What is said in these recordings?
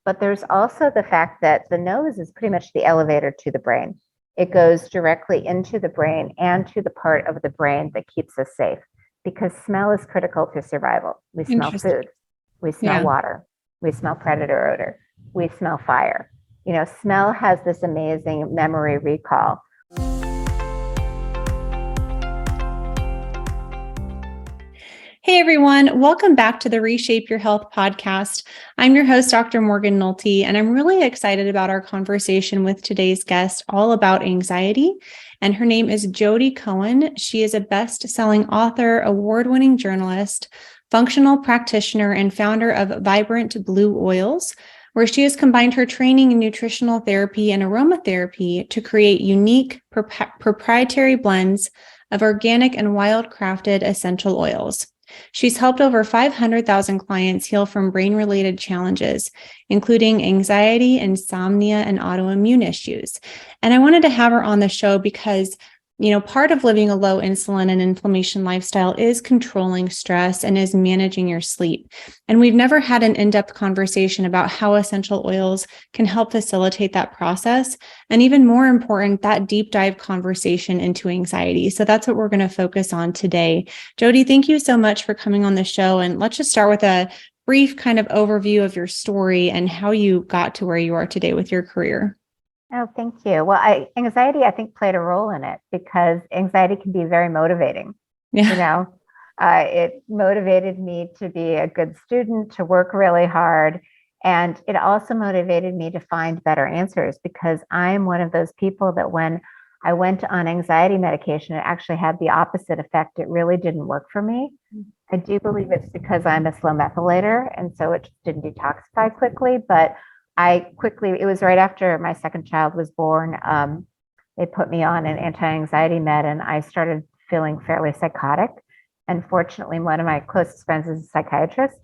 But there's also the fact that the nose is pretty much the elevator to the brain. It goes directly into the brain and to the part of the brain that keeps us safe because smell is critical to survival. We smell food, we smell water, we smell predator odor, we smell fire. Smell has this amazing memory recall. Hey everyone, welcome back to the Reshape Your Health podcast. I'm your host, Dr. Morgan Nolte, and I'm really excited about our conversation with today's guest all about anxiety. And her name is Jodi Cohen. She is a best-selling author, award-winning journalist, functional practitioner, and founder of Vibrant Blue Oils, where she has combined her training in nutritional therapy and aromatherapy to create unique proprietary blends of organic and wild-crafted essential oils. She's helped over 500,000 clients heal from brain-related challenges, including anxiety, insomnia, and autoimmune issues. And I wanted to have her on the show because, part of living a low insulin and inflammation lifestyle is controlling stress and is managing your sleep. And we've never had an in-depth conversation about how essential oils can help facilitate that process. And even more important, that deep dive conversation into anxiety. So that's what we're going to focus on today. Jodi, thank you so much for coming on the show. And let's just start with a brief kind of overview of your story and how you got to where you are today with your career. Oh, thank you. Well, anxiety, I think, played a role in it because anxiety can be very motivating. Yeah. It motivated me to be a good student, to work really hard. And it also motivated me to find better answers because I'm one of those people that when I went on anxiety medication, it actually had the opposite effect. It really didn't work for me. I do believe it's because I'm a slow methylator, and so it just didn't detoxify quickly. But it was right after my second child was born. They put me on an anti-anxiety med and I started feeling fairly psychotic. And fortunately, one of my closest friends is a psychiatrist.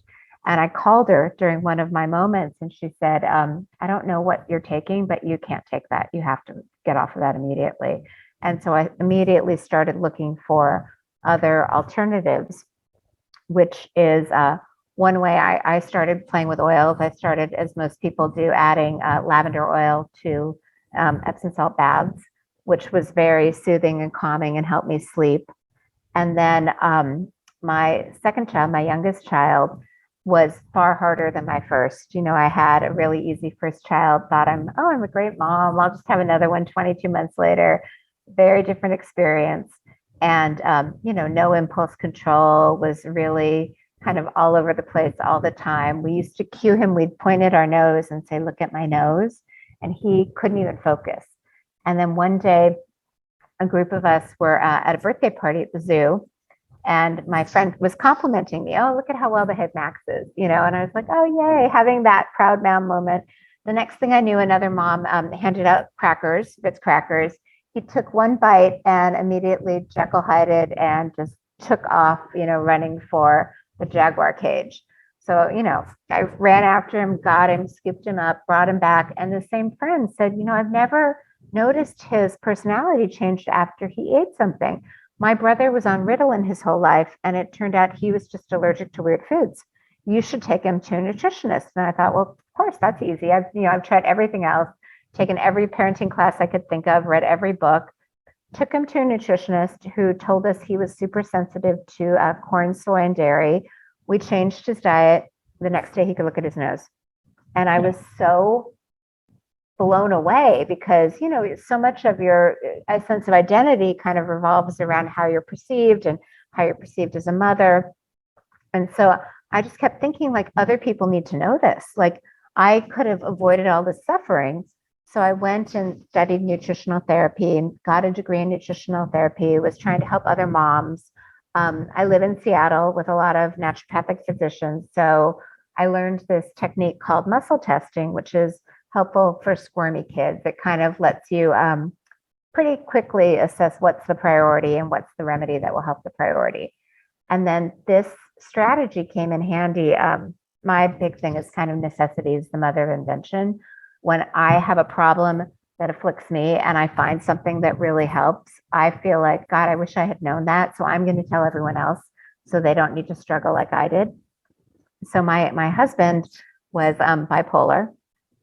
And I called her during one of my moments and she said, I don't know what you're taking, but you can't take that. You have to get off of that immediately. And so I immediately started looking for other alternatives, which is one way I started playing with oils. I started, as most people do, adding lavender oil to Epsom salt baths, which was very soothing and calming and helped me sleep. And then my second child, my youngest child, was far harder than my first. I had a really easy first child, thought I'm a great mom. I'll just have another one 22 months later. Very different experience. And, no impulse control, was really kind of all over the place all the time. We used to cue him. We'd point at our nose and say, look at my nose. And he couldn't even focus. And then one day, a group of us were at a birthday party at the zoo. And my friend was complimenting me. Oh, look at how well behaved Max is, and I was like, oh, yay, having that proud mom moment. The next thing I knew, another mom handed out crackers, Ritz crackers. He took one bite and immediately Jekyll-Hyded and just took off, running for the jaguar cage. So, I ran after him, got him, scooped him up, brought him back. And the same friend said, I've never noticed his personality changed after he ate something. My brother was on Ritalin his whole life, and it turned out he was just allergic to weird foods. You should take him to a nutritionist. And I thought, well, of course, that's easy. I've tried everything else, taken every parenting class I could think of, read every book, took him to a nutritionist who told us he was super sensitive to corn, soy, and dairy. We changed his diet. The next day he could look at his nose. And I was so blown away because, so much of your sense of identity kind of revolves around how you're perceived and how you're perceived as a mother. And so I just kept thinking, like, other people need to know this. Like, I could have avoided all this suffering. So I went and studied nutritional therapy and got a degree in nutritional therapy, was trying to help other moms. I live in Seattle with a lot of naturopathic physicians. So I learned this technique called muscle testing, which is helpful for squirmy kids. It kind of lets you pretty quickly assess what's the priority and what's the remedy that will help the priority. And then this strategy came in handy. My big thing is kind of necessity is the mother of invention. When I have a problem that afflicts me and I find something that really helps, I feel like, God, I wish I had known that. So I'm going to tell everyone else so they don't need to struggle like I did. So my husband was bipolar.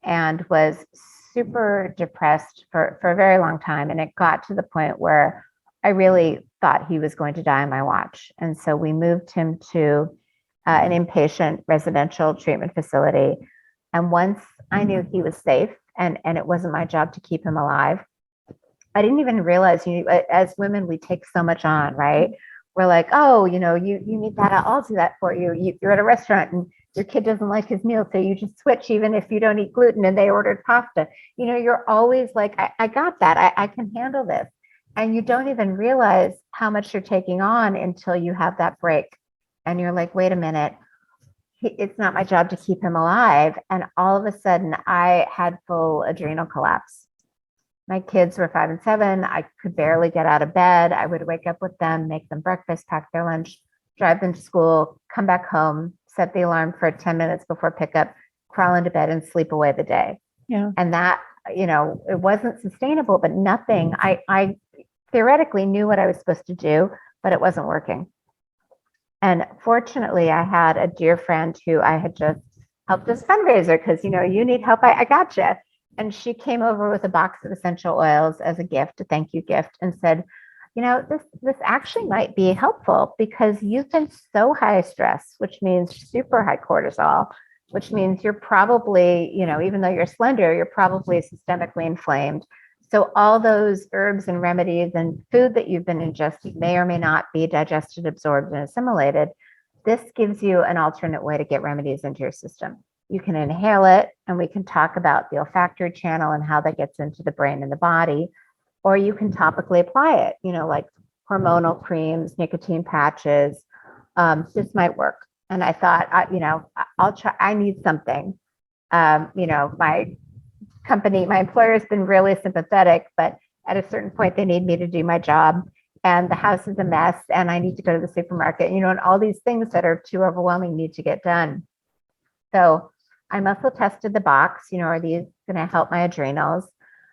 and was super depressed for a very long time. And it got to the point where I really thought he was going to die on my watch. And so we moved him to an inpatient residential treatment facility. And once I knew he was safe and it wasn't my job to keep him alive, I didn't even realize, as women, we take so much on, right? We're like, oh, you need that, I'll do that for you. You're at a restaurant and your kid doesn't like his meal, so you just switch even if you don't eat gluten and they ordered pasta. You're always like, I got that. I can handle this. And you don't even realize how much you're taking on until you have that break. And you're like, wait a minute, it's not my job to keep him alive. And all of a sudden, I had full adrenal collapse. My kids were 5 and 7. I could barely get out of bed. I would wake up with them, make them breakfast, pack their lunch, drive them to school, come back home, set the alarm for 10 minutes before pickup, crawl into bed and sleep away the day. Yeah. And that, it wasn't sustainable, but nothing. I theoretically knew what I was supposed to do, but it wasn't working. And fortunately, I had a dear friend who I had just helped as fundraiser because, you need help, I gotcha. And she came over with a box of essential oils as a gift, a thank you gift, and said, this actually might be helpful because you've been so high stress, which means super high cortisol, which means you're probably, even though you're slender, you're probably systemically inflamed. So all those herbs and remedies and food that you've been ingesting may or may not be digested, absorbed, and assimilated. This gives you an alternate way to get remedies into your system. You can inhale it, and we can talk about the olfactory channel and how that gets into the brain and the body, or you can topically apply it, like hormonal creams, nicotine patches. This might work. And I thought, I'll try, I need something. My company, my employer has been really sympathetic, but at a certain point, they need me to do my job. And the house is a mess, and I need to go to the supermarket, and all these things that are too overwhelming need to get done. So I muscle tested the box, are these going to help my adrenals?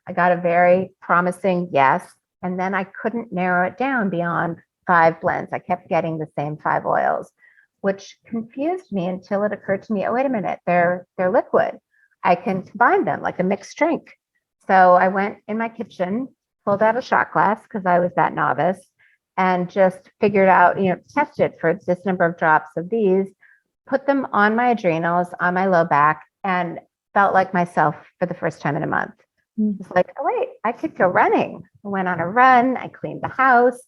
I got a very promising yes. And then I couldn't narrow it down beyond 5 blends. I kept getting the same 5 oils, which confused me until it occurred to me, oh, wait a minute, they're liquid. I can combine them like a mixed drink. So I went in my kitchen, pulled out a shot glass because I was that novice, and just figured out, tested for this number of drops of these, put them on my adrenals, on my low back, and felt like myself for the first time in a month. It's like, oh, wait, I could go running. I went on a run. I cleaned the house.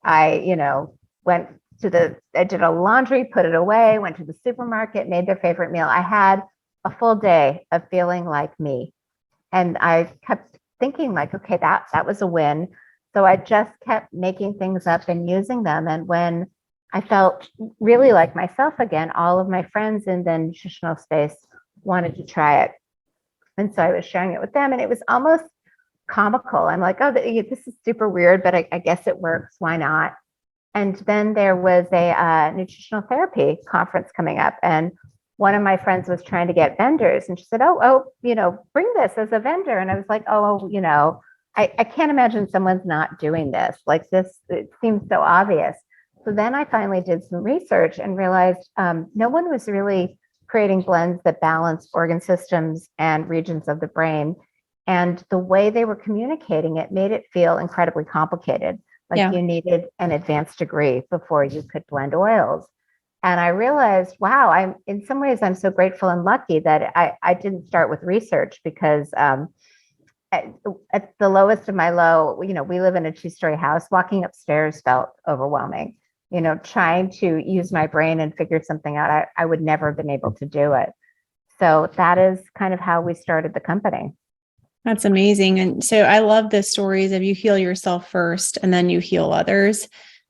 I, I did a laundry, put it away, went to the supermarket, made their favorite meal. I had a full day of feeling like me. And I kept thinking like, okay, that was a win. So I just kept making things up and using them. And when I felt really like myself again, all of my friends in the nutritional space wanted to try it. And so I was sharing it with them, and it was almost comical. I'm like, oh, this is super weird, but I guess it works. Why not? And then there was a nutritional therapy conference coming up, and one of my friends was trying to get vendors, and she said, oh, bring this as a vendor. And I was like, oh, I can't imagine someone's not doing this. Like this, it seems so obvious. So then I finally did some research and realized no one was really creating blends that balance organ systems and regions of the brain. And the way they were communicating it made it feel incredibly complicated. Like you needed an advanced degree before you could blend oils. And I realized, wow, in some ways, I'm so grateful and lucky that I didn't start with research because at the lowest of my low, we live in a 2-story house. Walking upstairs felt overwhelming. Trying to use my brain and figure something out, I would never have been able to do it. So that is kind of how we started the company. That's amazing. And so I love the stories of you heal yourself first and then you heal others.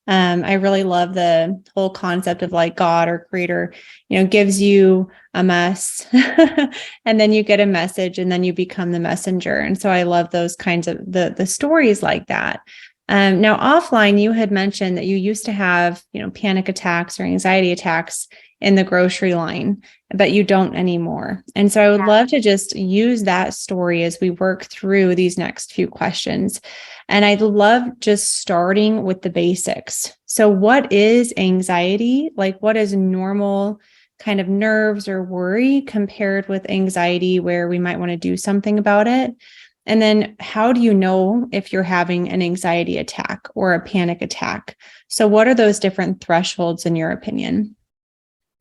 I really love the whole concept of like God or creator, gives you a mess and then you get a message and then you become the messenger. And so I love those kinds of the stories like that. Now offline, you had mentioned that you used to have, panic attacks or anxiety attacks in the grocery line, but you don't anymore. And so I would love to just use that story as we work through these next few questions. And I'd love just starting with the basics. So what is anxiety? Like, what is normal kind of nerves or worry compared with anxiety where we might want to do something about it? And then how do you know if you're having an anxiety attack or a panic attack? So what are those different thresholds in your opinion?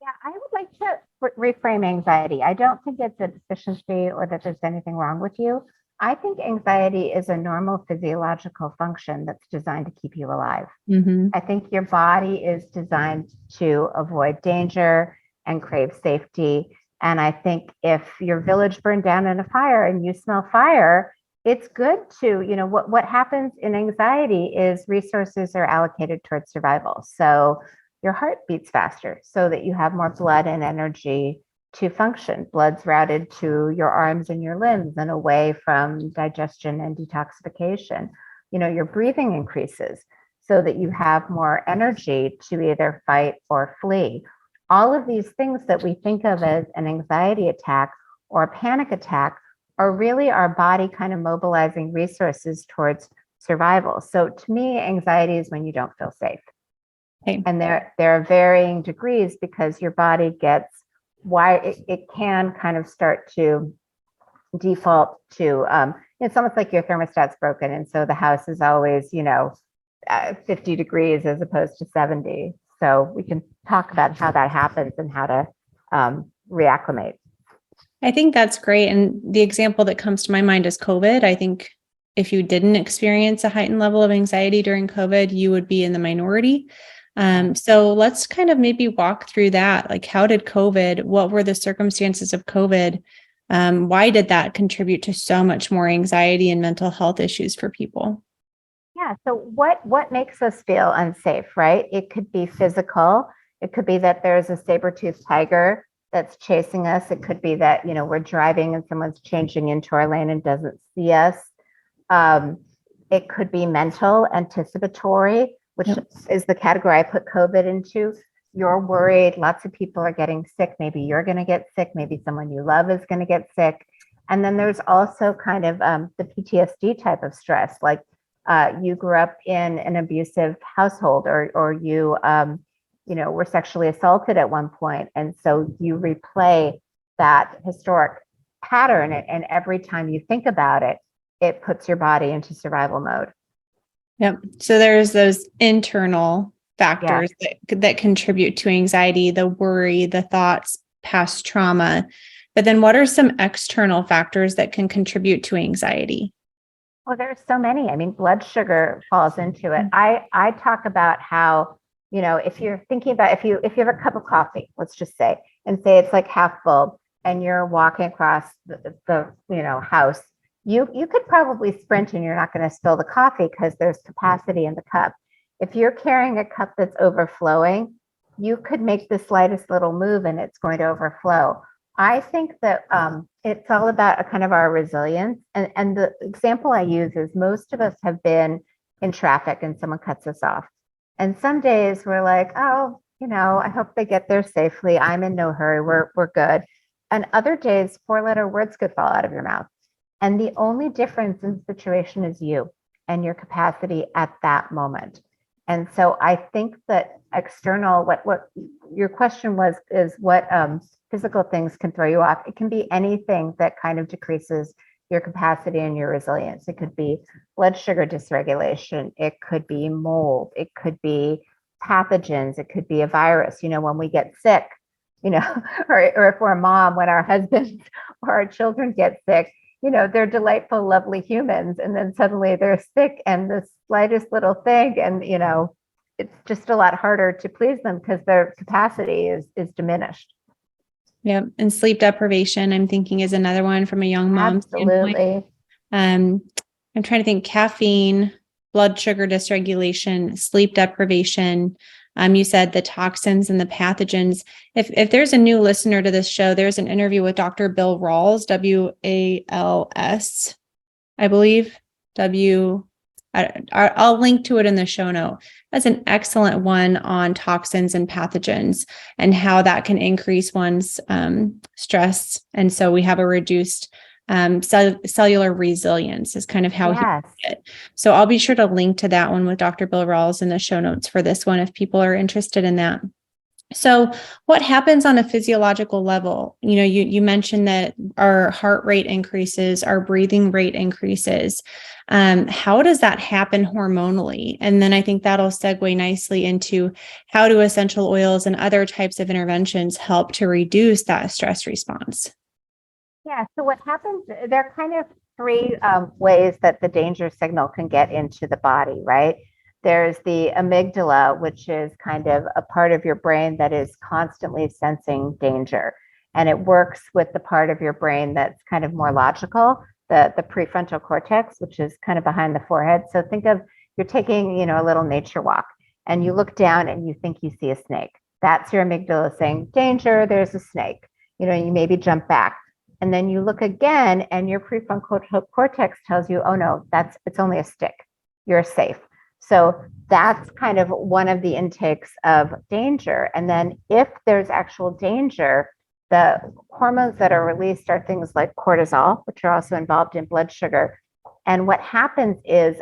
Yeah, I would like to reframe anxiety. I don't think it's a deficiency or that there's anything wrong with you. I think anxiety is a normal physiological function that's designed to keep you alive. Mm-hmm. I think your body is designed to avoid danger and crave safety. And I think if your village burned down in a fire and you smell fire, it's good to, what happens in anxiety is resources are allocated towards survival. So your heart beats faster so that you have more blood and energy to function. Blood's routed to your arms and your limbs and away from digestion and detoxification. Your breathing increases so that you have more energy to either fight or flee. All of these things that we think of as an anxiety attack or a panic attack are really our body kind of mobilizing resources towards survival. So to me, anxiety is when you don't feel safe. Okay. And there are varying degrees because your body gets why it can kind of start to default to it's almost like your thermostat's broken, and so the house is always 50 degrees as opposed to 70. So we can talk about how that happens and how to reacclimate. I think that's great. And the example that comes to my mind is COVID. I think if you didn't experience a heightened level of anxiety during COVID, you would be in the minority. So let's kind of maybe walk through that. Like, how did COVID, what were the circumstances of COVID? Why did that contribute to so much more anxiety and mental health issues for people? Yeah. So what makes us feel unsafe, right? It could be physical. It could be that there's a saber-toothed tiger that's chasing us. It could be that, we're driving and someone's changing into our lane and doesn't see us. It could be mental, anticipatory, which is the category I put COVID into. You're worried. Lots of people are getting sick. Maybe you're going to get sick. Maybe someone you love is going to get sick. And then there's also kind of the PTSD type of stress, like you grew up in an abusive household, or you, were sexually assaulted at one point, and so you replay that historic pattern, and every time you think about it, it puts your body into survival mode. Yep. So there's those internal factors that contribute to anxiety, the worry, the thoughts, past trauma. But then what are some external factors that can contribute to anxiety? Well, there's so many. I mean, blood sugar falls into it. I talk about how, if you're thinking about, if you have a cup of coffee, let's just say, and say it's like half full, and you're walking across the house, you could probably sprint and you're not going to spill the coffee because there's capacity in the cup. If you're carrying a cup that's overflowing, you could make the slightest little move and it's going to overflow. I think that it's all about a kind of our resilience. And the example I use is most of us have been in traffic and someone cuts us off. And some days we're like, oh, I hope they get there safely. I'm in no hurry. We're good. And other days, 4-letter words could fall out of your mouth. And the only difference in the situation is you and your capacity at that moment. And so I think that external, what your question was, is what physical things can throw you off. It can be anything that kind of decreases your capacity and your resilience. It could be blood sugar dysregulation. It could be mold. It could be pathogens. It could be a virus. When we get sick, or if we're a mom, when our husbands or our children get sick, they're delightful, lovely humans. And then suddenly they're sick and the slightest little thing. And, it's just a lot harder to please them because their capacity is diminished. Yeah. And sleep deprivation, I'm thinking, is another one from a young mom. Absolutely. I'm trying to think: caffeine, blood sugar dysregulation, sleep deprivation. You said the toxins and the pathogens. If there's a new listener to this show, there's an interview with Dr. Bill Rawls, WALS, I believe. I'll link to it in the show note. That's an excellent one on toxins and pathogens and how that can increase one's stress. And so we have a reduced cellular resilience is kind of how he put it. So I'll be sure to link to that one with Dr. Bill Rawls in the show notes for this one if people are interested in that. So what happens on a physiological level? You mentioned that our heart rate increases, our breathing rate increases. How does that happen hormonally? And then I think that'll segue nicely into how do essential oils and other types of interventions help to reduce that stress response? Yeah. So what happens, there are kind of three ways that the danger signal can get into the body, right? There's the amygdala, which is kind of a part of your brain that is constantly sensing danger. And it works with the part of your brain that's kind of more logical, the prefrontal cortex, which is kind of behind the forehead. So think of you're taking, a little nature walk and you look down and you think you see a snake. That's your amygdala saying, danger, there's a snake. You maybe jump back. And then you look again and your prefrontal cortex tells you, oh no, it's only a stick. You're safe. So that's kind of one of the intakes of danger. And then if there's actual danger, the hormones that are released are things like cortisol, which are also involved in blood sugar. And what happens is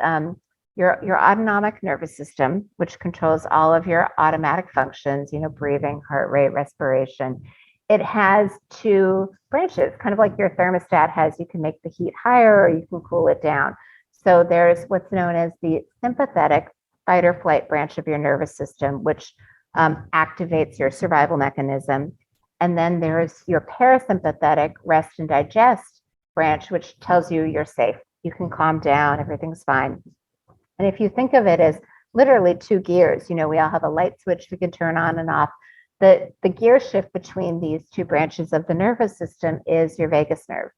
your autonomic nervous system, which controls all of your automatic functions, breathing, heart rate, respiration, it has two branches, kind of like your thermostat has. You can make the heat higher or you can cool it down. So there's what's known as the sympathetic fight or flight branch of your nervous system, which activates your survival mechanism. And then there's your parasympathetic rest and digest branch, which tells you you're safe. You can calm down, everything's fine. And if you think of it as literally two gears, we all have a light switch we can turn on and off. The gear shift between these two branches of the nervous system is your vagus nerve.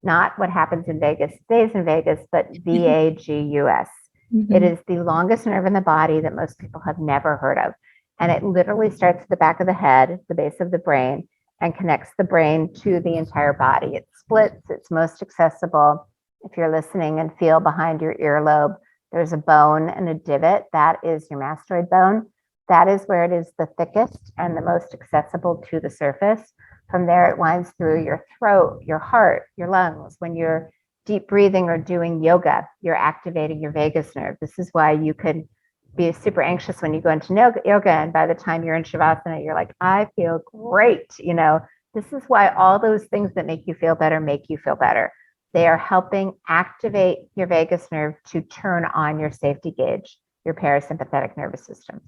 Not what happens in Vegas stays in Vegas, but vagus. Mm-hmm. It is the longest nerve in the body that most people have never heard of. And it literally starts at the back of the head, the base of the brain, and connects the brain to the entire body. It splits, it's most accessible. If you're listening and feel behind your earlobe, there's a bone and a divot. That is your mastoid bone. That is where it is the thickest and the most accessible to the surface. From there, it winds through your throat, your heart, your lungs. When you're deep breathing or doing yoga, you're activating your vagus nerve. This is why you could be super anxious when you go into yoga. And by the time you're in Shavasana, you're like, I feel great. This is why all those things that make you feel better make you feel better. They are helping activate your vagus nerve to turn on your safety gauge, your parasympathetic nervous system.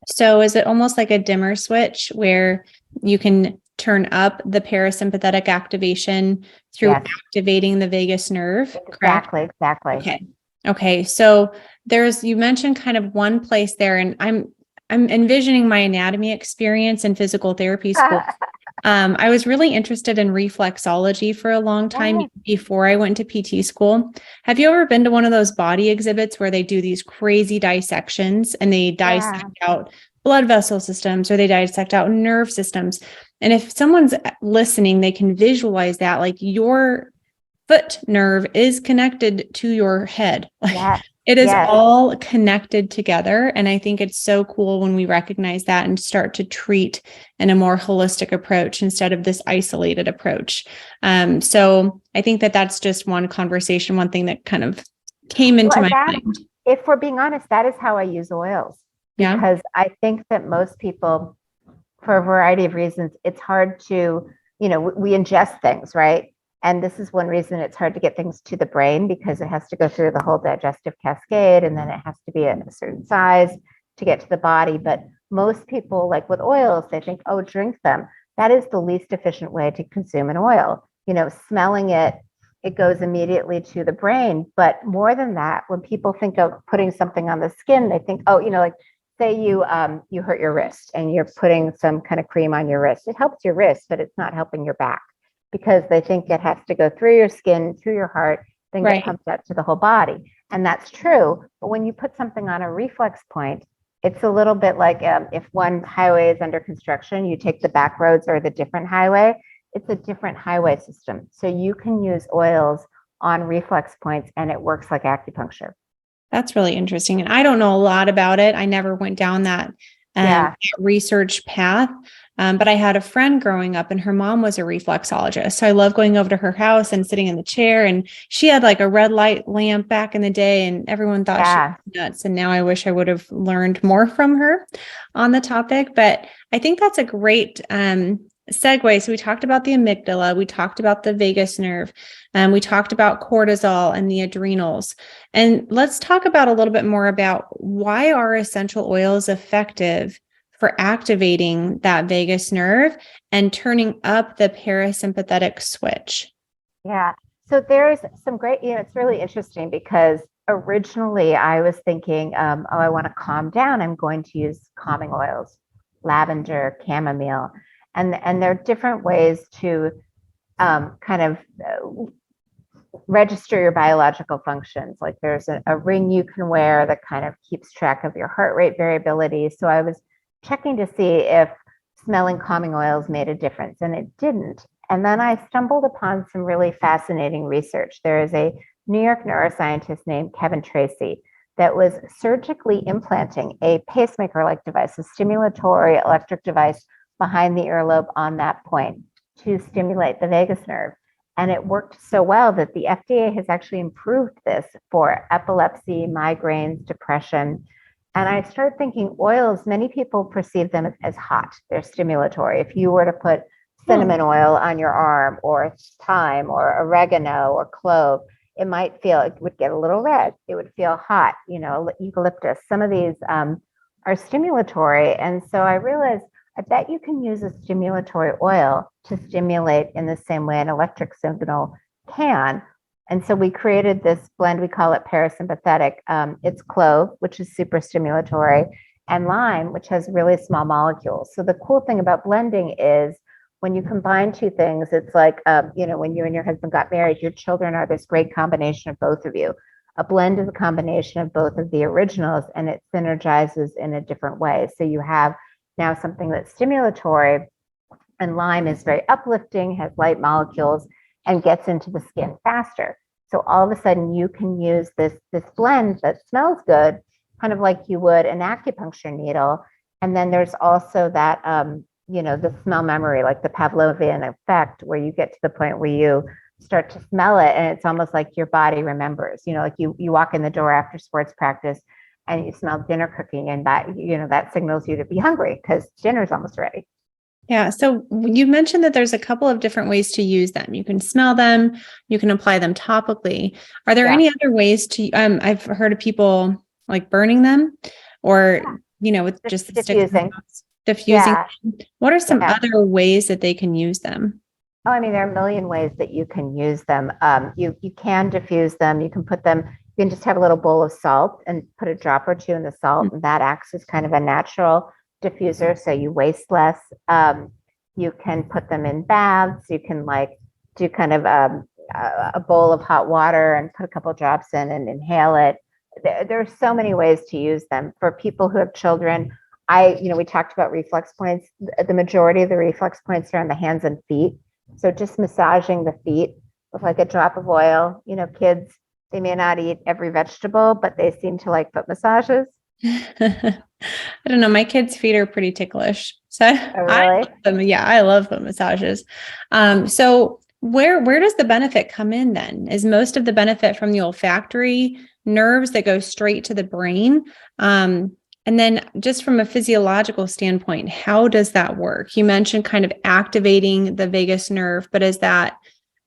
So is it almost like a dimmer switch where you can turn up the parasympathetic activation through activating the vagus nerve? Exactly. Okay. So you mentioned kind of one place there, and I'm envisioning my anatomy experience in physical therapy school. I was really interested in reflexology for a long time before I went to PT school. Have you ever been to one of those body exhibits where they do these crazy dissections and they dissect out blood vessel systems or they dissect out nerve systems? And if someone's listening, they can visualize that, like your foot nerve is connected to your head. It is all connected together. And I think it's so cool when we recognize that and start to treat in a more holistic approach instead of this isolated approach. So I think that's just one conversation, one thing that kind of came into my mind. If we're being honest, that is how I use oils. Because I think that most people, for a variety of reasons, it's hard to, we ingest things, right? And this is one reason it's hard to get things to the brain, because it has to go through the whole digestive cascade, and then it has to be at a certain size to get to the body. But most people, like with oils, they think, oh, drink them. That is the least efficient way to consume an oil. Smelling it, it goes immediately to the brain. But more than that, when people think of putting something on the skin, they think, oh, like say you hurt your wrist and you're putting some kind of cream on your wrist. It helps your wrist, but it's not helping your back, because they think it has to go through your skin, through your heart, then get pumped out to the whole body. And that's true. But when you put something on a reflex point, it's a little bit like if one highway is under construction, you take the back roads or the different highway, it's a different highway system. So you can use oils on reflex points and it works like acupuncture. That's really interesting. And I don't know a lot about it. I never went down that Yeah. research path. But I had a friend growing up and her mom was a reflexologist. So I love going over to her house and sitting in the chair. And she had like a red light lamp back in the day and everyone thought she Yeah. was nuts. And now I wish I would have learned more from her on the topic. But I think that's a great segue. So we talked about the amygdala, we talked about the vagus nerve, we talked about cortisol and the adrenals. And let's talk about a little bit more about why are essential oils effective for activating that vagus nerve and turning up the parasympathetic switch. Yeah. So there's some great, it's really interesting because originally I was thinking, oh, I want to calm down. I'm going to use calming oils, lavender, chamomile. And there are different ways to kind of register your biological functions. Like there's a ring you can wear that kind of keeps track of your heart rate variability. So I was checking to see if smelling calming oils made a difference, and it didn't. And then I stumbled upon some really fascinating research. There is a New York neuroscientist named Kevin Tracy that was surgically implanting a pacemaker-like device, a stimulatory electric device behind the earlobe on that point to stimulate the vagus nerve. And it worked so well that the FDA has actually improved this for epilepsy, migraines, depression. And I started thinking oils, many people perceive them as hot. They're stimulatory. If you were to put cinnamon oil on your arm or thyme or oregano or clove, it might feel, it would get a little red. It would feel hot, eucalyptus. Some of these are stimulatory. And so I realized, I bet you can use a stimulatory oil to stimulate in the same way an electric signal can. And so we created this blend, we call it parasympathetic. It's clove, which is super stimulatory, and lime, which has really small molecules. So the cool thing about blending is when you combine two things, it's like, when you and your husband got married, your children are this great combination of both of you. A blend is a combination of both of the originals, and it synergizes in a different way. So you have now something that's stimulatory, and lime is very uplifting, has light molecules, and gets into the skin faster. So all of a sudden you can use this blend that smells good, kind of like you would an acupuncture needle. And then there's also that, the smell memory, like the Pavlovian effect, where you get to the point where you start to smell it and it's almost like your body remembers, like you walk in the door after sports practice and you smell dinner cooking, and that signals you to be hungry because dinner's almost ready. Yeah. So you mentioned that there's a couple of different ways to use them. You can smell them, you can apply them topically. Are there any other ways to, I've heard of people like burning them or, with just the diffusing. Diffusing. Yeah. What are some other ways that they can use them? Oh, I mean, there are a million ways that you can use them. You can diffuse them. You can put them, you can just have a little bowl of salt and put a drop or two in the salt, and that acts as kind of a natural diffuser, so you waste less. You can put them in baths. You can do kind of a bowl of hot water and put a couple drops in and inhale it. There are so many ways to use them. For people who have children, we talked about reflex points. The majority of the reflex points are on the hands and feet. So just massaging the feet with like a drop of oil. Kids, they may not eat every vegetable, but they seem to like foot massages. I don't know. My kids' feet are pretty ticklish. So Oh, really? I love them. Yeah, I love foot massages. So where does the benefit come in then? Is most of the benefit from the olfactory nerves that go straight to the brain? And then just from a physiological standpoint, how does that work? You mentioned kind of activating the vagus nerve, but is that,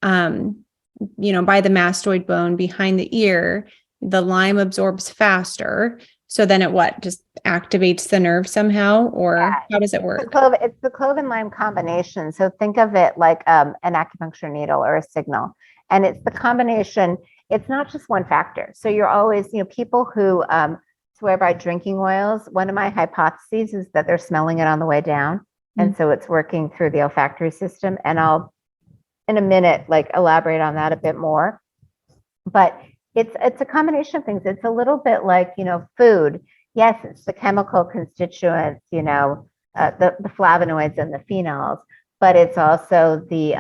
by the mastoid bone behind the ear, the lime absorbs faster. So then just activates the nerve somehow, or how does it work? It's the clove and lime combination. So think of it like an acupuncture needle or a signal. And it's the combination. It's not just one factor. So you're always, people who swear by drinking oils, one of my hypotheses is that they're smelling it on the way down. And so it's working through the olfactory system. And I'll, in a minute, elaborate on that a bit more. But it's a combination of things. It's a little bit like, food. Yes, it's the chemical constituents, the flavonoids and the phenols, but it's also the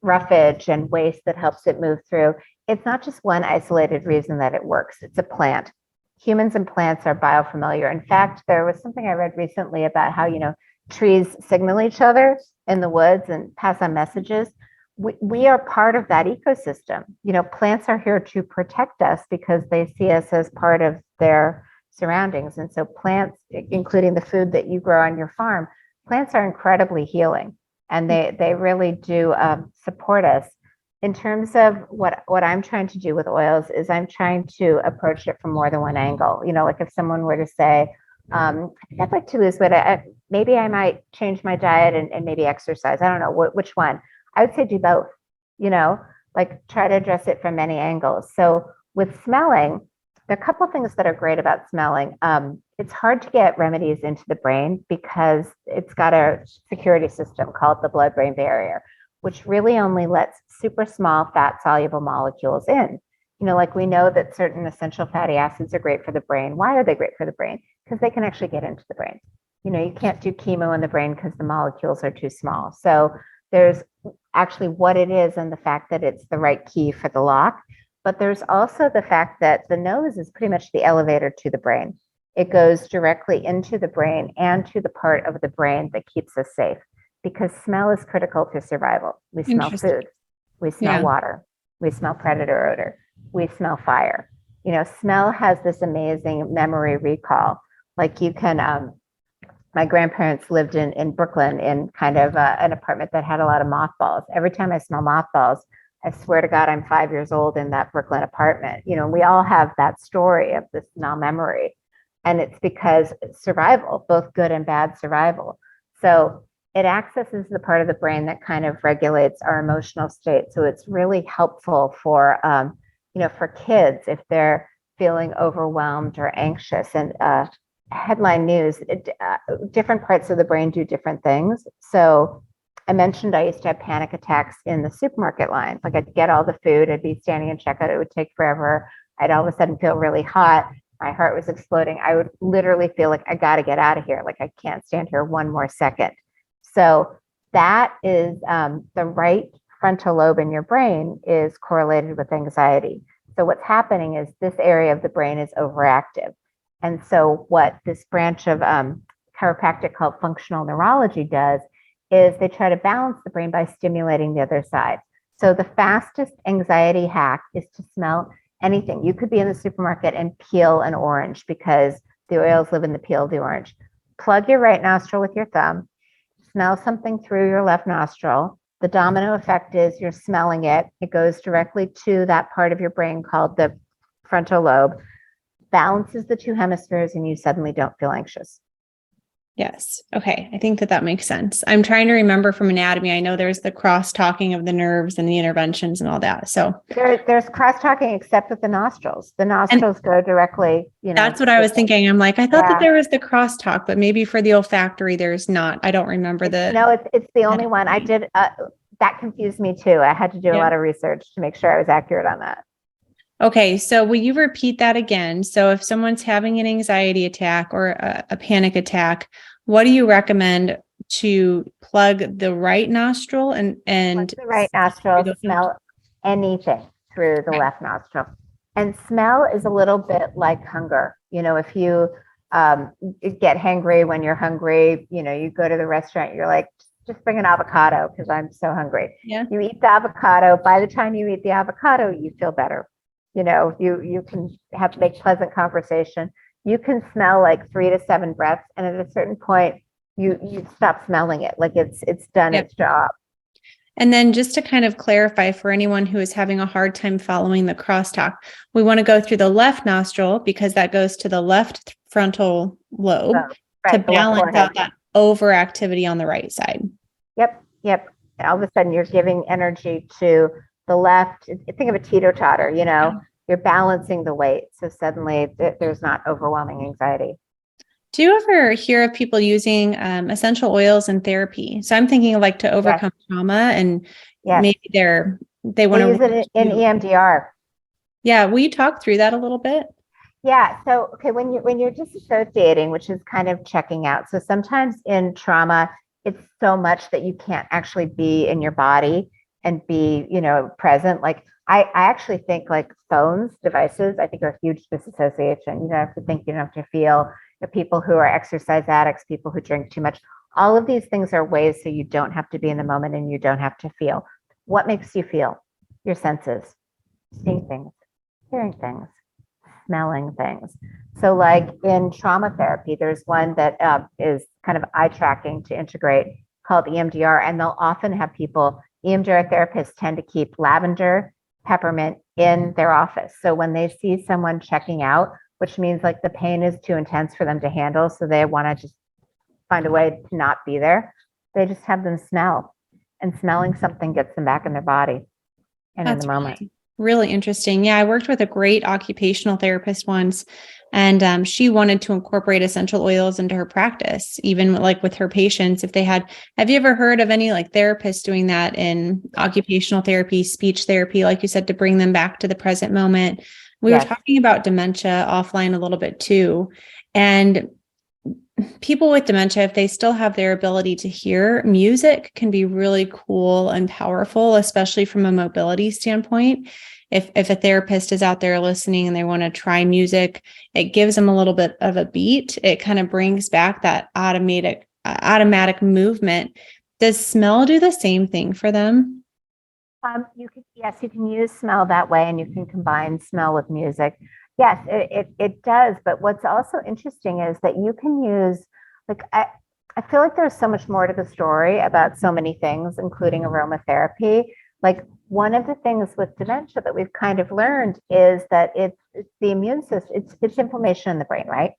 roughage and waste that helps it move through. It's not just one isolated reason that it works. It's a plant. humans and plants are biofamiliar. In fact, there was something I read recently about how, trees signal each other in the woods and pass on messages. We are part of that ecosystem. Plants are here to protect us because they see us as part of their surroundings. And so plants, including the food that you grow on your farm, plants are incredibly healing, and they really do support us. In terms of what I'm trying to do with oils is I'm trying to approach it from more than one angle. Like if someone were to say, I think I'd like to lose weight, maybe I might change my diet and maybe exercise. I don't know which one. I would say do both, like try to address it from many angles. So with smelling, there are a couple of things that are great about smelling. It's hard to get remedies into the brain because it's got a security system called the blood-brain barrier, which really only lets super small fat soluble molecules in. Like we know that certain essential fatty acids are great for the brain. Why are they great for the brain? Because they can actually get into the brain. You can't do chemo in the brain because the molecules are too small. So there's actually what it is and the fact that it's the right key for the lock. But there's also the fact that the nose is pretty much the elevator to the brain. It goes directly into the brain and to the part of the brain that keeps us safe, because smell is critical to survival. We smell food, we smell water, we smell predator odor, we smell fire. Smell has this amazing memory recall. Like you can, my grandparents lived in Brooklyn in kind of an apartment that had a lot of mothballs. Every time I smell mothballs, I swear to God, I'm 5 years old in that Brooklyn apartment. We all have that story of this smell memory. And it's because it's survival, both good and bad survival. So it accesses the part of the brain that kind of regulates our emotional state. So it's really helpful for, for kids if they're feeling overwhelmed or anxious. And headline news, different parts of the brain do different things. So I mentioned I used to have panic attacks in the supermarket line. Like I'd get all the food, I'd be standing in checkout, it would take forever. I'd all of a sudden feel really hot. My heart was exploding. I would literally feel like I got to get out of here. Like I can't stand here one more second. So that is the right frontal lobe in your brain is correlated with anxiety. So what's happening is this area of the brain is overactive. And so what this branch of chiropractic called functional neurology does is they try to balance the brain by stimulating the other side. So the fastest anxiety hack is to smell anything. You could be in the supermarket and peel an orange because the oils live in the peel of the orange. Plug your right nostril with your thumb, smell something through your left nostril. The domino effect is you're smelling it. It goes directly to that part of your brain called the frontal lobe, balances the two hemispheres, and you suddenly don't feel anxious. Yes. Okay. I think that makes sense. I'm trying to remember from anatomy. I know there's the cross talking of the nerves and the interventions and all that. So there's cross talking except with the nostrils. The nostrils go directly, That's what I was thinking. I'm like, I thought that there was the cross talk, but maybe for the olfactory, there's not. I don't remember No, it's the only one. I did. That confused me too. I had to do a lot of research to make sure I was accurate on that. Okay. So will you repeat that again? So if someone's having an anxiety attack or a panic attack, what do you recommend to plug the right nostril and plug the right nostril, smell anything through the left nostril. And smell is a little bit like hunger. If you get hangry when you're hungry, you go to the restaurant, you're like, just bring an avocado because I'm so hungry. Yeah. You eat the avocado. By the time you eat the avocado, you feel better. You can make pleasant conversation. You can smell like 3 to 7 breaths, and at a certain point, you stop smelling it. Like it's done its job. And then just to kind of clarify for anyone who is having a hard time following the crosstalk, we want to go through the left nostril because that goes to the left frontal lobe to balance out that overactivity on the right side. Yep. All of a sudden, you're giving energy to the left. Think of a teeter-totter, you're balancing the weight. So suddenly there's not overwhelming anxiety. Do you ever hear of people using essential oils in therapy? So I'm thinking of like to overcome trauma and maybe they want to use it in EMDR. Yeah. Will you talk through that a little bit? Yeah. So, okay. When you're disassociating, which is kind of checking out. So sometimes in trauma, it's so much that you can't actually be in your body. and be, present. Like I actually think like phones, devices, I think are huge disassociation. You don't have to think, you don't have to feel. The people who are exercise addicts, people who drink too much, all of these things are ways so you don't have to be in the moment and you don't have to feel. What makes you feel? Your senses, seeing things, hearing things, smelling things. So, like in trauma therapy, there's one that is kind of eye tracking to integrate called EMDR, and they'll often have people, EMDR therapists tend to keep lavender, peppermint in their office. So, when they see someone checking out, which means like the pain is too intense for them to handle, so they want to just find a way to not be there, they just have them smell, and smelling something gets them back in their body and in the That's moment. really interesting. Yeah, I worked with a great occupational therapist once, and she wanted to incorporate essential oils into her practice, even like with her patients. If they have you ever heard of any like therapists doing that in occupational therapy, speech therapy, like you said, to bring them back to the present moment? We were Yes. talking about dementia offline a little bit too. And people with dementia, if they still have their ability to hear, music can be really cool and powerful, especially from a mobility standpoint. If a therapist is out there listening and they want to try music, it gives them a little bit of a beat. It kind of brings back that automatic movement. Does smell do the same thing for them? You can use smell that way, and you can combine smell with music. Yes, it does. But what's also interesting is that you can use, like, I feel like there's so much more to the story about so many things, including aromatherapy. Like, one of the things with dementia that we've kind of learned is that it's the immune system, it's inflammation in the brain, right?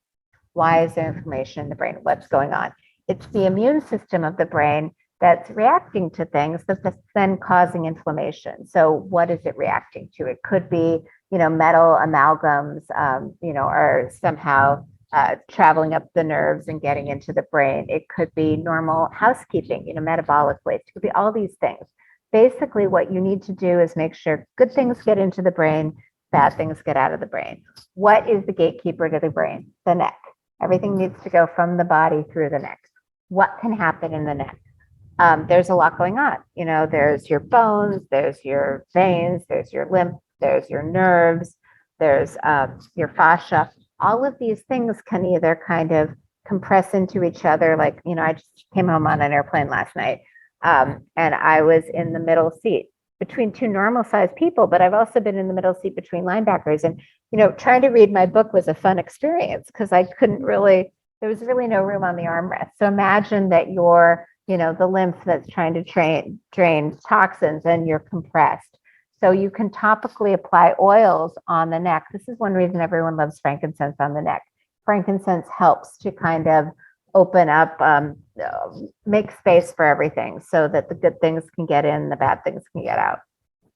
Why is there inflammation in the brain? What's going on? It's the immune system of the brain that's reacting to things that's then causing inflammation. So what is it reacting to? It could be, metal amalgams, are somehow traveling up the nerves and getting into the brain. It could be normal housekeeping, metabolic waste. It could be all these things. Basically, what you need to do is make sure good things get into the brain, bad things get out of the brain. What is the gatekeeper to the brain? The neck. Everything needs to go from the body through the neck. What can happen in the neck? There's a lot going on. There's your bones, there's your veins, there's your lymph, there's your nerves, there's your fascia. All of these things can either kind of compress into each other. Like, I just came home on an airplane last night, and I was in the middle seat between two normal sized people, but I've also been in the middle seat between linebackers. And, trying to read my book was a fun experience because there was really no room on the armrest. So imagine that you're, the lymph that's trying to drain toxins and you're compressed. So you can topically apply oils on the neck. This is one reason everyone loves frankincense on the neck. Frankincense helps to kind of open up, make space for everything so that the good things can get in, the bad things can get out.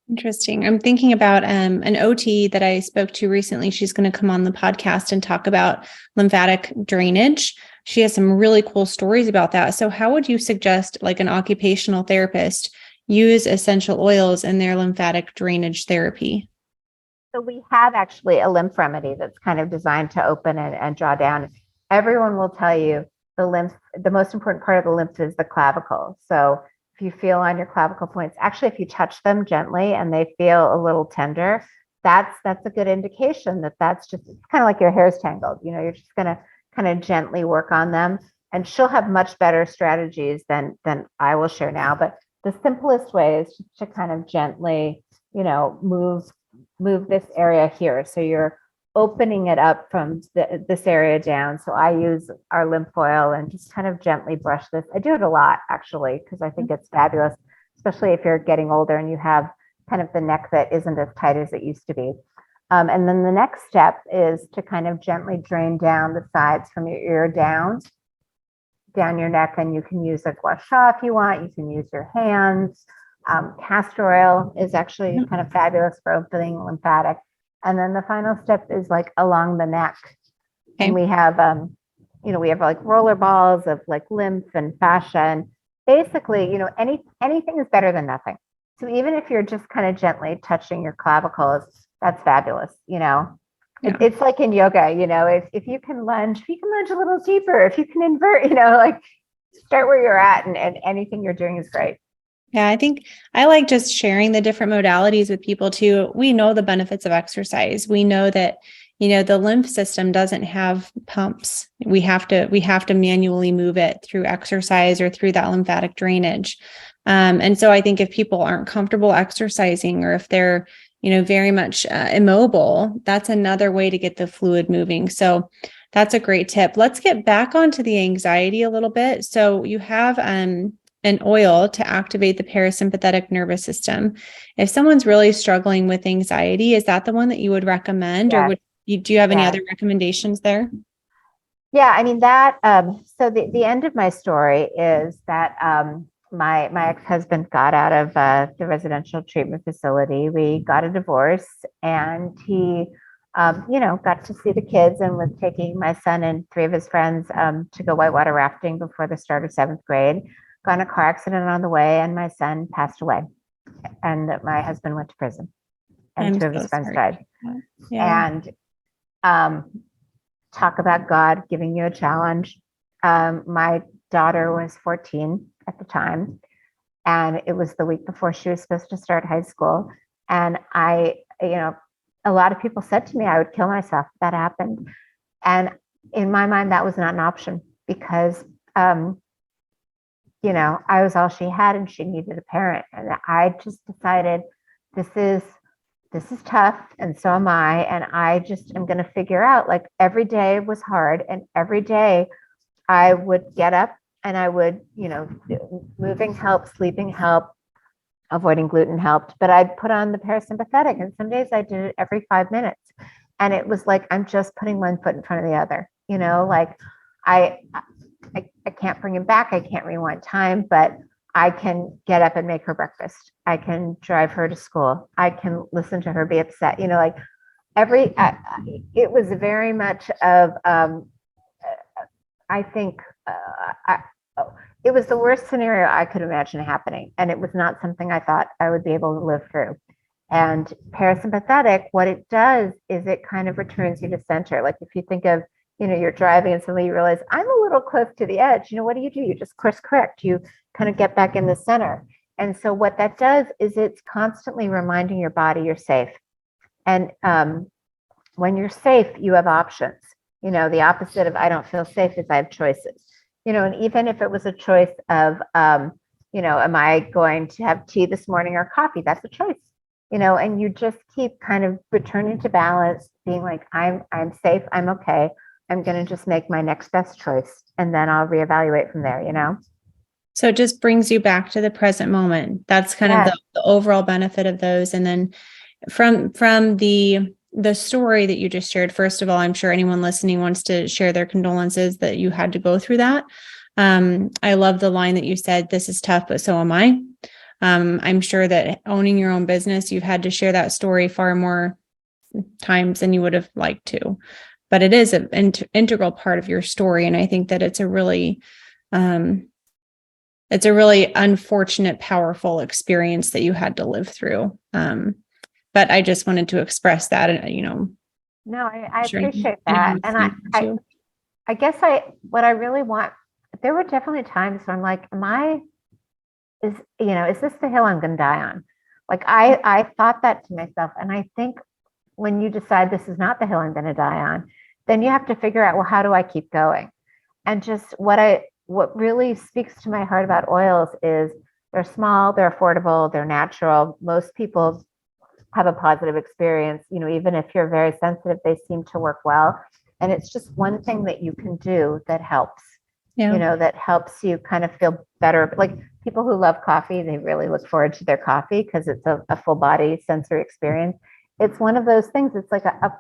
Interesting. I'm thinking about an OT that I spoke to recently. She's going to come on the podcast and talk about lymphatic drainage. She has some really cool stories about that. So how would you suggest like an occupational therapist use essential oils in their lymphatic drainage therapy? So we have actually a lymph remedy that's kind of designed to open and draw down. Everyone will tell you the most important part of the lymph is the clavicle. So if you feel on your clavicle points, actually, if you touch them gently and they feel a little tender, that's a good indication that's just, it's kind of like your hair's tangled. You're just going to kind of gently work on them, and she'll have much better strategies than I will share now. But the simplest way is just to kind of gently, move this area here. So you're opening it up from this area down. So I use our lymph oil and just kind of gently brush this. I do it a lot, actually, because I think it's fabulous, especially if you're getting older and you have kind of the neck that isn't as tight as it used to be. And then the next step is to kind of gently drain down the sides from your ear down your neck. And you can use a gua sha if you want. You can use your hands. Castor oil is actually kind of fabulous for opening lymphatic. And then the final step is like along the neck. Okay. And we have, we have like roller balls of like lymph and fascia. And basically, anything is better than nothing. So even if you're just kind of gently touching your clavicles, that's fabulous. Yeah. It's like in yoga, if you can lunge a little deeper. If you can invert, like start where you're at, and anything you're doing is great. Yeah, I think I like just sharing the different modalities with people too. We know the benefits of exercise. We know that, the lymph system doesn't have pumps. We have to manually move it through exercise or through that lymphatic drainage. And so I think if people aren't comfortable exercising, or if they're, very much immobile, that's another way to get the fluid moving. So that's a great tip. Let's get back onto the anxiety a little bit. So you have, an oil to activate the parasympathetic nervous system. If someone's really struggling with anxiety, is that the one that you would recommend, or Yes, do you have any yes. other recommendations there? Yeah, I mean that. So the end of my story is that my ex-husband got out of the residential treatment facility. We got a divorce, and he, got to see the kids and was taking my son and three of his friends to go whitewater rafting before the start of seventh grade. Got in a car accident on the way, and my son passed away, and my husband went to prison, and I'm two of so his friends sorry. died. Yeah. And um, talk about God giving you a challenge. My daughter was 14 at the time, and it was the week before she was supposed to start high school. And a lot of people said to me I would kill myself if that happened. And in my mind, that was not an option because, I was all she had and she needed a parent. And I just decided this is this is tough and so am I, and I just am going to figure out, like, every day was hard, and every day I would get up and I would, moving helped, sleeping helped, avoiding gluten helped, but I'd put on the parasympathetic, and some days I did it every 5 minutes, and it was like I'm just putting one foot in front of the other, like I I can't bring him back, I can't rewind time, but I can get up and make her breakfast. I can drive her to school. I can listen to her be upset. Like it was very much of, I think, it was the worst scenario I could imagine happening. And it was not something I thought I would be able to live through. And parasympathetic, what it does is it kind of returns you to center. Like if you think of, you're driving and suddenly you realize I'm a little close to the edge. What do? You just course correct. You kind of get back in the center. And so what that does is it's constantly reminding your body you're safe. And when you're safe, you have options. The opposite of I don't feel safe is I have choices. And even if it was a choice of, am I going to have tea this morning or coffee? That's a choice. And you just keep kind of returning to balance, being like, I'm safe, I'm okay. I'm going to just make my next best choice, and then I'll reevaluate from there. So it just brings you back to the present moment. That's kind of the overall benefit of those. And then from the story that you just shared, first of all, I'm sure anyone listening wants to share their condolences that you had to go through that. I love the line that you said, this is tough, but so am I. I'm sure that owning your own business, you've had to share that story far more times than you would have liked to, but it is an integral part of your story. And I think that it's a really unfortunate, powerful experience that you had to live through. But I just wanted to express that, No, I appreciate that. And I guess what I really want, there were definitely times when I'm like, is this the hill I'm going to die on? Like I thought that to myself. And I think when you decide this is not the hill I'm going to die on, then you have to figure out, well, how do I keep going? And just what really speaks to my heart about oils is they're small, they're affordable, they're natural. Most people have a positive experience. Even if you're very sensitive, they seem to work well. And it's just one thing that you can do that helps. That helps you kind of feel better. Like people who love coffee, they really look forward to their coffee because it's a full body sensory experience. It's one of those things. It's like a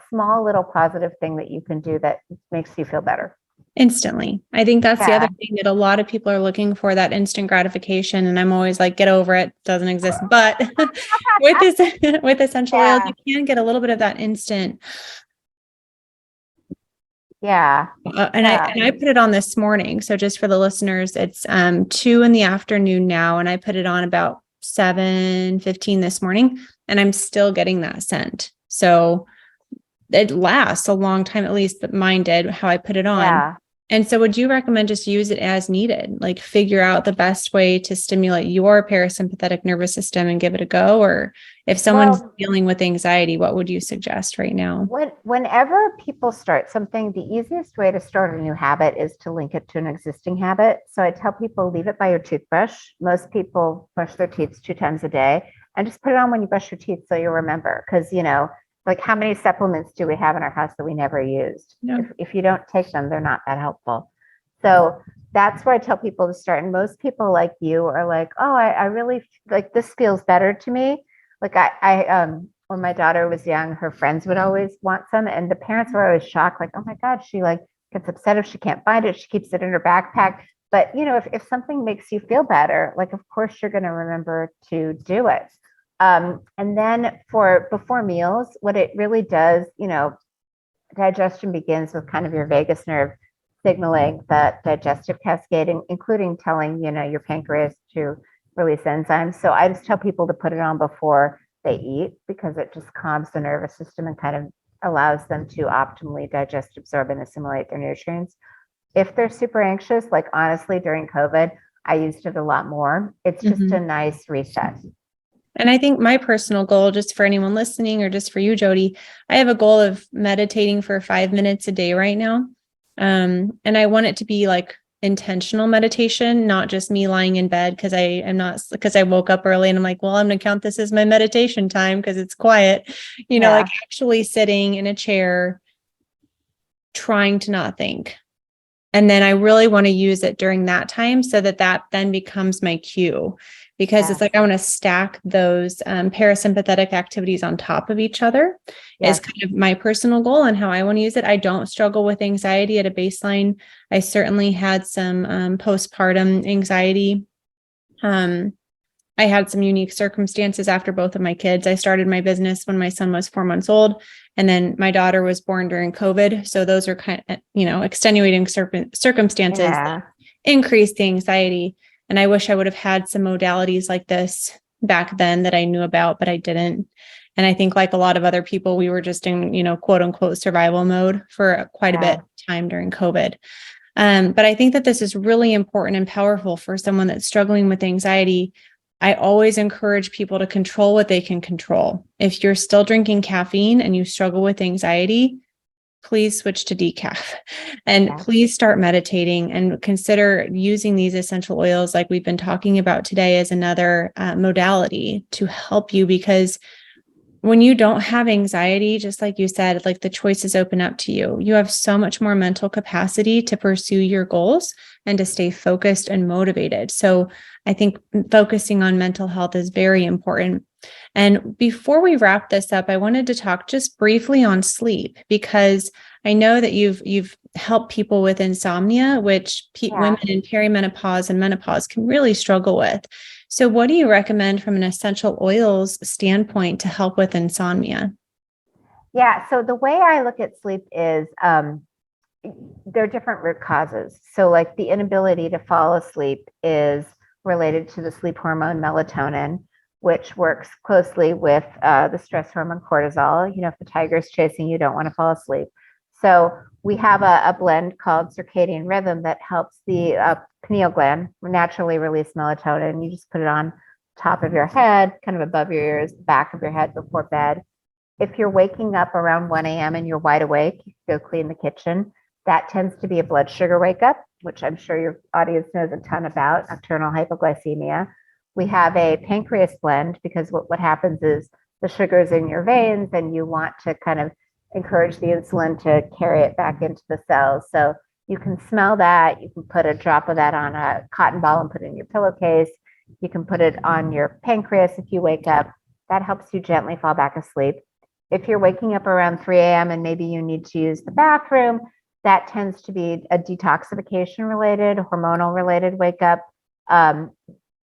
small little positive thing that you can do that makes you feel better. Instantly. I think that's the other thing that a lot of people are looking for, that instant gratification. And I'm always like, get over it. Doesn't exist. But with essential oils, you can get a little bit of that instant. Yeah. And I put it on this morning. So just for the listeners, it's 2 p.m. now. And I put it on about 7:15 this morning, and I'm still getting that scent. So it lasts a long time, at least mine did, how I put it on. And so would you recommend just use it as needed, like figure out the best way to stimulate your parasympathetic nervous system and give it a go? Or if someone's Well, dealing with anxiety, what would you suggest right now? whenever people start something, the easiest way to start a new habit is to link it to an existing habit. So I tell people leave it by your toothbrush. Most people brush their teeth 2 times a day, and just put it on when you brush your teeth so you'll remember. Because, like how many supplements do we have in our house that we never used? Yeah. If you don't take them, they're not that helpful. So that's where I tell people to start. And most people like you are like, oh, I really like this feels better to me. Like when my daughter was young, her friends would always want some, and the parents were always shocked, like, oh my God, she like gets upset if she can't find it. She keeps it in her backpack. But if something makes you feel better, like of course you're going to remember to do it. And then for before meals, what it really does, digestion begins with kind of your vagus nerve signaling that digestive cascading, including telling, your pancreas to release enzymes. So I just tell people to put it on before they eat because it just calms the nervous system and kind of allows them to optimally digest, absorb, and assimilate their nutrients. If they're super anxious, like honestly, during COVID, I used it a lot more. It's just a nice reset. And I think my personal goal, just for anyone listening or just for you, Jody, I have a goal of meditating for 5 minutes a day right now. And I want it to be like intentional meditation, not just me lying in bed because I woke up early and I'm like, well, I'm going to count this as my meditation time because it's quiet, like actually sitting in a chair, trying to not think. And then I really want to use it during that time so that then becomes my cue, because it's like I want to stack those parasympathetic activities on top of each other is kind of my personal goal and how I want to use it. I don't struggle with anxiety at a baseline. I certainly had some postpartum anxiety. I had some unique circumstances after both of my kids. I started my business when my son was 4 months old, and then my daughter was born during COVID. So those are kind of, extenuating circumstances that increased the anxiety. And I wish I would have had some modalities like this back then that I knew about, but I didn't. And I think like a lot of other people, we were just in, quote unquote, survival mode for quite a bit of time during COVID. But I think that this is really important and powerful for someone that's struggling with anxiety. I always encourage people to control what they can control. If you're still drinking caffeine and you struggle with anxiety, please switch to decaf and please start meditating and consider using these essential oils like we've been talking about today as another modality to help you, because when you don't have anxiety, just like you said, like the choices open up to you. You have so much more mental capacity to pursue your goals and to stay focused and motivated. So I think focusing on mental health is very important. And before we wrap this up, I wanted to talk just briefly on sleep, because I know that you've helped people with insomnia, which women in perimenopause and menopause can really struggle with. So what do you recommend from an essential oils standpoint to help with insomnia? Yeah. So the way I look at sleep is there are different root causes. So like the inability to fall asleep is related to the sleep hormone melatonin, which works closely with the stress hormone cortisol. If the tiger's chasing you, don't want to fall asleep. So we have a blend called circadian rhythm that helps the pineal gland naturally release melatonin. You just put it on top of your head, kind of above your ears, back of your head before bed. If you're waking up around 1 a.m. and you're wide awake, you go clean the kitchen. That tends to be a blood sugar wake up, which I'm sure your audience knows a ton about, nocturnal hypoglycemia. We have a pancreas blend because what happens is the sugar's in your veins and you want to kind of encourage the insulin to carry it back into the cells. So you can smell that. You can put a drop of that on a cotton ball and put it in your pillowcase. You can put it on your pancreas if you wake up. That helps you gently fall back asleep. If you're waking up around 3 a.m. and maybe you need to use the bathroom, that tends to be a detoxification related, hormonal related wake up,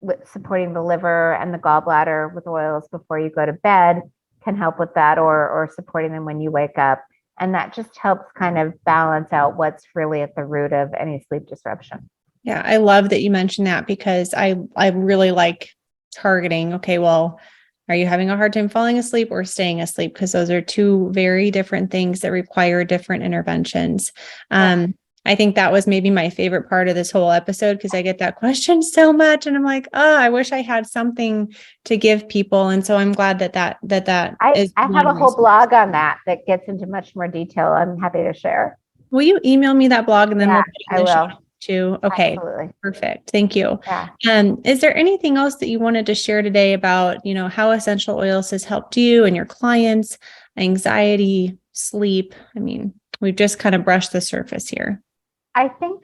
with supporting the liver and the gallbladder with oils before you go to bed can help with that, or supporting them when you wake up. And that just helps kind of balance out what's really at the root of any sleep disruption. Yeah, I love that you mentioned that, because I really like targeting, okay, well, are you having a hard time falling asleep or staying asleep? Because those are two very different things that require different interventions. I think that was maybe my favorite part of this whole episode because I get that question so much, and I'm like, oh, I wish I had something to give people. And so I'm glad that is I have one a whole resource. blog on that gets into much more detail. I'm happy to share. Will you email me that blog and then Yeah, we'll put it in I the show will. notes too? Okay, Absolutely. perfect. Thank you. Yeah. Is there anything else that you wanted to share today about, how essential oils has helped you and your clients, anxiety, sleep? I mean, we've just kind of brushed the surface here. I think,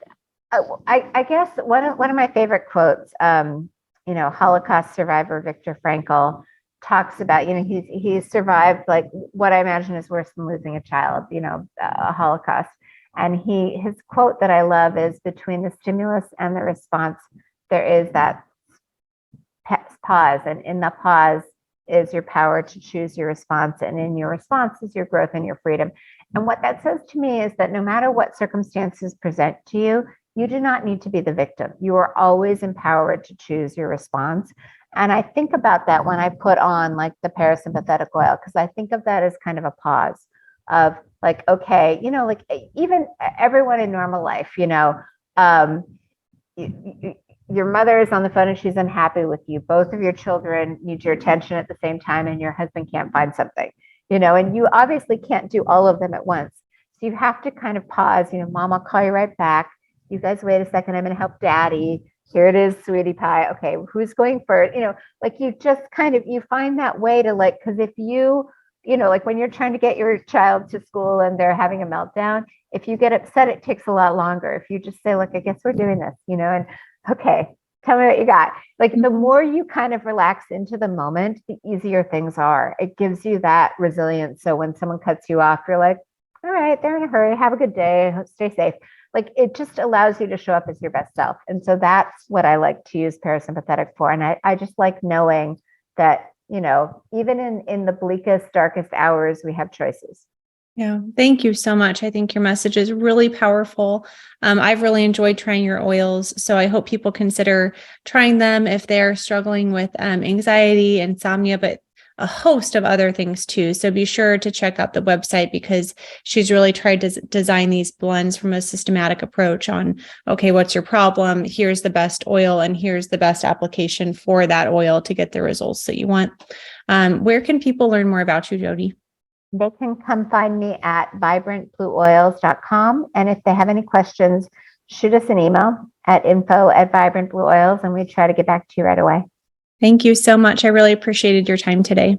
I guess one of my favorite quotes, Holocaust survivor Viktor Frankl talks about, he's survived like what I imagine is worse than losing a child, a Holocaust. And his quote that I love is, between the stimulus and the response, there is that pause. And in the pause is your power to choose your response. And in your response is your growth and your freedom. And what that says to me is that no matter what circumstances present to you, you do not need to be the victim. You are always empowered to choose your response. And I think about that when I put on like the parasympathetic oil, because I think of that as kind of a pause of like, okay, like even everyone in normal life, your mother is on the phone and she's unhappy with you. Both of your children need your attention at the same time, and your husband can't find something, and you obviously can't do all of them at once. So you have to kind of pause, Mom, I'll call you right back. You guys wait a second. I'm going to help daddy. Here it is, sweetie pie. Okay, who's going first? Like you just kind of, you find that way to like, because if like when you're trying to get your child to school and they're having a meltdown, if you get upset, it takes a lot longer. If you just say, look, I guess we're doing this, and okay, tell me what you got. Like the more you kind of relax into the moment, the easier things are. It gives you that resilience. So when someone cuts you off, you're like, all right, they're in a hurry. Have a good day. Stay safe. Like it just allows you to show up as your best self. And so that's what I like to use parasympathetic for. And I just like knowing that, even in the bleakest, darkest hours, we have choices. Yeah, thank you so much. I think your message is really powerful. I've really enjoyed trying your oils, so I hope people consider trying them if they're struggling with anxiety, insomnia, but a host of other things too. So be sure to check out the website because she's really tried to design these blends from a systematic approach on, okay, what's your problem? Here's the best oil and here's the best application for that oil to get the results that you want. Where can people learn more about you, Jody? They can come find me at vibrantblueoils.com. And if they have any questions, shoot us an email at info@vibrantblueoils, and we try to get back to you right away. Thank you so much. I really appreciated your time today.